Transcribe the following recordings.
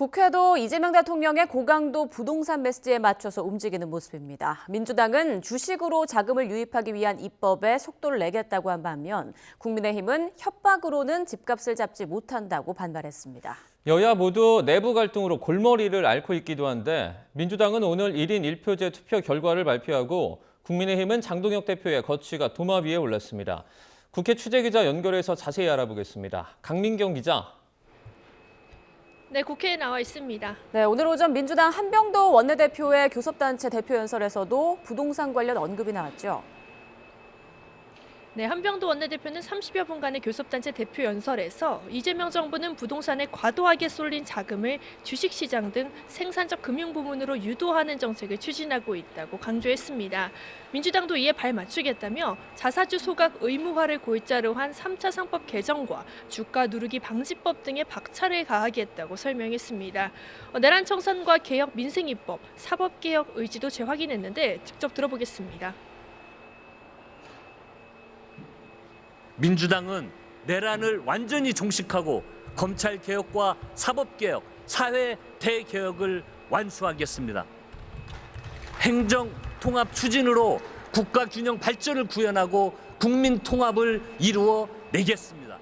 국회도 이재명 대통령의 고강도 부동산 메시지에 맞춰서 움직이는 모습입니다. 민주당은 주식으로 자금을 유입하기 위한 입법에 속도를 내겠다고 한 반면 국민의힘은 협박으로는 집값을 잡지 못한다고 반발했습니다. 여야 모두 내부 갈등으로 골머리를 앓고 있기도 한데 민주당은 오늘 1인 1표제 투표 결과를 발표하고 국민의힘은 장동혁 대표의 거취가 도마 위에 올랐습니다. 국회 취재기자 연결해서 자세히 알아보겠습니다. 강민경 기자. 네, 국회에 나와 있습니다. 네, 오늘 오전 민주당 한병도 원내대표의 교섭단체 대표 연설에서도 부동산 관련 언급이 나왔죠. 네, 한병도 원내대표는 30여 분간의 교섭단체 대표 연설에서 이재명 정부는 부동산에 과도하게 쏠린 자금을 주식시장 등 생산적 금융 부문으로 유도하는 정책을 추진하고 있다고 강조했습니다. 민주당도 이에 발맞추겠다며 자사주 소각 의무화를 골자로 한 3차 상법 개정과 주가 누르기 방지법 등의 박차를 가하겠다고 설명했습니다. 내란 청산과 개혁 민생입법, 사법개혁 의지도 재확인했는데 직접 들어보겠습니다. 민주당은 내란을 완전히 종식하고 검찰개혁과 사법개혁, 사회 대개혁을 완수하겠습니다. 행정통합 추진으로 국가균형 발전을 구현하고 국민통합을 이루어 내겠습니다.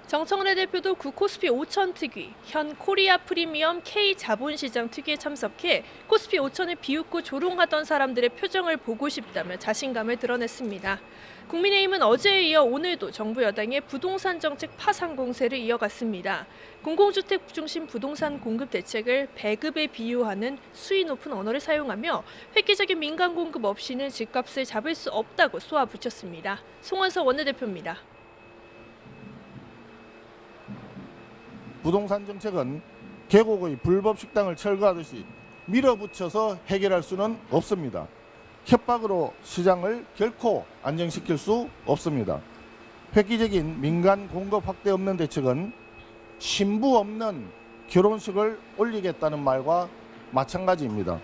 정청래 대표도 구 코스피 5천 특위, 현 코리아 프리미엄 K 자본시장 특위에 참석해 코스피 5천을 비웃고 조롱하던 사람들의 표정을 보고 싶다며 자신감을 드러냈습니다. 국민의힘은 어제에 이어 오늘도 정부 여당의 부동산 정책 파상 공세를 이어갔습니다. 공공주택 중심 부동산 공급 대책을 배급에 비유하는 수위 높은 언어를 사용하며 획기적인 민간 공급 없이는 집값을 잡을 수 없다고 쏘아붙였습니다. 송원석 원내대표입니다. 부동산 정책은 계곡의 불법 식당을 철거하듯이 밀어붙여서 해결할 수는 없습니다. 협박으로 시장을 결코 안정시킬 수 없습니다. 획기적인 민간 공급 확대 없는 대책은 신부 없는 결혼식을 올리겠다는 말과 마찬가지입니다.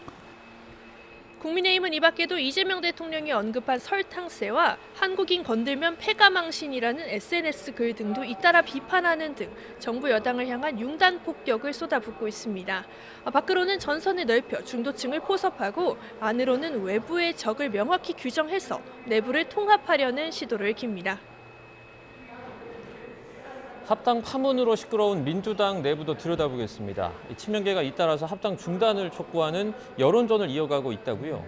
국민의힘은 이 밖에도 이재명 대통령이 언급한 설탕세와 한국인 건들면 패가망신이라는 SNS 글 등도 잇따라 비판하는 등 정부 여당을 향한 융단 폭격을 쏟아붓고 있습니다. 밖으로는 전선을 넓혀 중도층을 포섭하고 안으로는 외부의 적을 명확히 규정해서 내부를 통합하려는 시도를 밝힙니다. 합당 파문으로 시끄러운 민주당 내부도 들여다보겠습니다. 친명계가 잇따라서 합당 중단을 촉구하는 여론전을 이어가고 있다고요?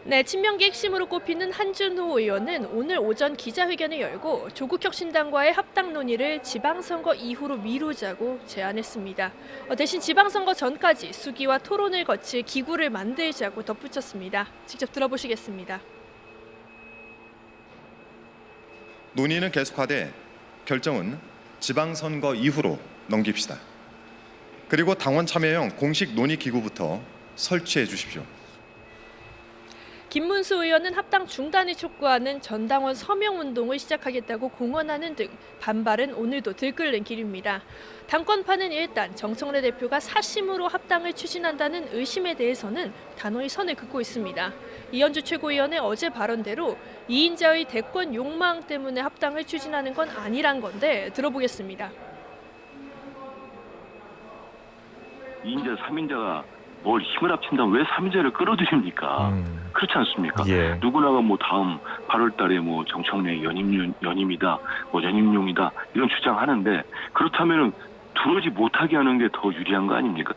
네, 친명계 핵심으로 꼽히는 한준호 의원은 오늘 오전 기자회견을 열고 조국혁신당과의 합당 논의를 지방선거 이후로 미루자고 제안했습니다. 대신 지방선거 전까지 수기와 토론을 거칠 기구를 만들자고 덧붙였습니다. 직접 들어보시겠습니다. 논의는 계속하되 결정은 지방선거 이후로 넘깁시다. 그리고 당원 참여형 공식 논의 기구부터 설치해 주십시오. 김문수 의원은 합당 중단을 촉구하는 전당원 서명운동을 시작하겠다고 공언하는 등 반발은 오늘도 들끓는 길입니다. 당권파는 일단 정청래 대표가 사심으로 합당을 추진한다는 의심에 대해서는 단호히 선을 긋고 있습니다. 이현주 최고위원의 어제 발언대로 2인자의 대권 욕망 때문에 합당을 추진하는 건 아니란 건데 들어보겠습니다. 2인자, 3인자가 뭘 힘을 합친다면 왜 3인자를 끌어들입니까? 그렇지 않습니까? 예. 누구나가 뭐 다음 8월 달에 뭐 정청래 연임이다, 뭐 연임용이다 이런 주장하는데 그렇다면은 두려지 못하게 하는 게 더 유리한 거 아닙니까?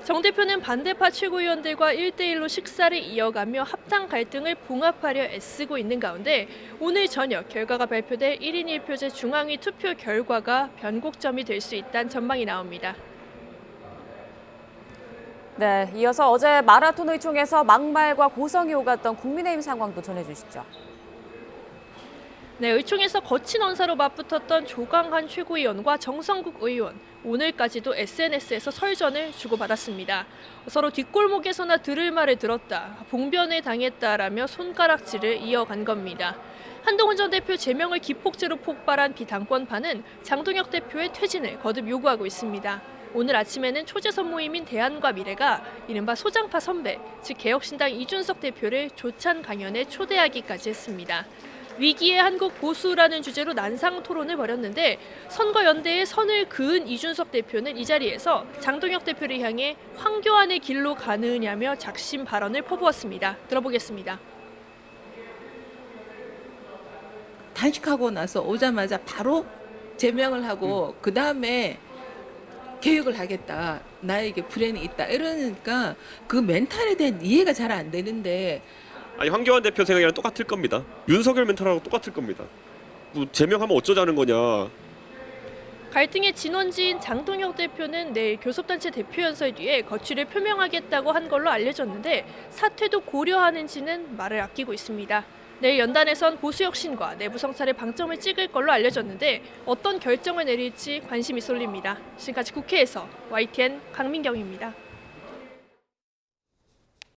정 대표는 반대파 최고위원들과 1대1로 식사를 이어가며 합당 갈등을 봉합하려 애쓰고 있는 가운데 오늘 저녁 결과가 발표될 1인 1표제 중앙위 투표 결과가 변곡점이 될 수 있다는 전망이 나옵니다. 네, 이어서 어제 마라톤 의총에서 막말과 고성이 오갔던 국민의힘 상황도 전해주시죠. 네, 의총에서 거친 언사로 맞붙었던 조강한 최고위원과 정성국 의원, 오늘까지도 SNS에서 설전을 주고받았습니다. 서로 뒷골목에서나 들을 말을 들었다, 봉변을 당했다라며 손가락질을 이어간 겁니다. 한동훈 전 대표 제명을 기폭제로 폭발한 비당권파는 장동혁 대표의 퇴진을 거듭 요구하고 있습니다. 오늘 아침에는 초재선 모임인 대안과 미래가 이른바 소장파 선배, 즉 개혁신당 이준석 대표를 조찬 강연에 초대하기까지 했습니다. 위기의 한국 보수라는 주제로 난상 토론을 벌였는데 선거연대에 선을 그은 이준석 대표는 이 자리에서 장동혁 대표를 향해 황교안의 길로 가느냐며 작심 발언을 퍼부었습니다. 들어보겠습니다. 단식하고 나서 오자마자 바로 제명을 하고 그 다음에 개혁을 하겠다. 나에게 불행이 있다. 이러니까 그 멘탈에 대한 이해가 잘 안 되는데 아니 황교안 대표 생각이랑 똑같을 겁니다. 윤석열 멘탈하고 똑같을 겁니다. 뭐 제명하면 어쩌자는 거냐. 갈등의 진원지인 장동혁 대표는 내일 교섭단체 대표연설 뒤에 거취를 표명하겠다고 한 걸로 알려졌는데 사퇴도 고려하는지는 말을 아끼고 있습니다. 내일 연단에선 보수혁신과 내부 성찰에 방점을 찍을 걸로 알려졌는데 어떤 결정을 내릴지 관심이 쏠립니다. 지금까지 국회에서 YTN 강민경입니다.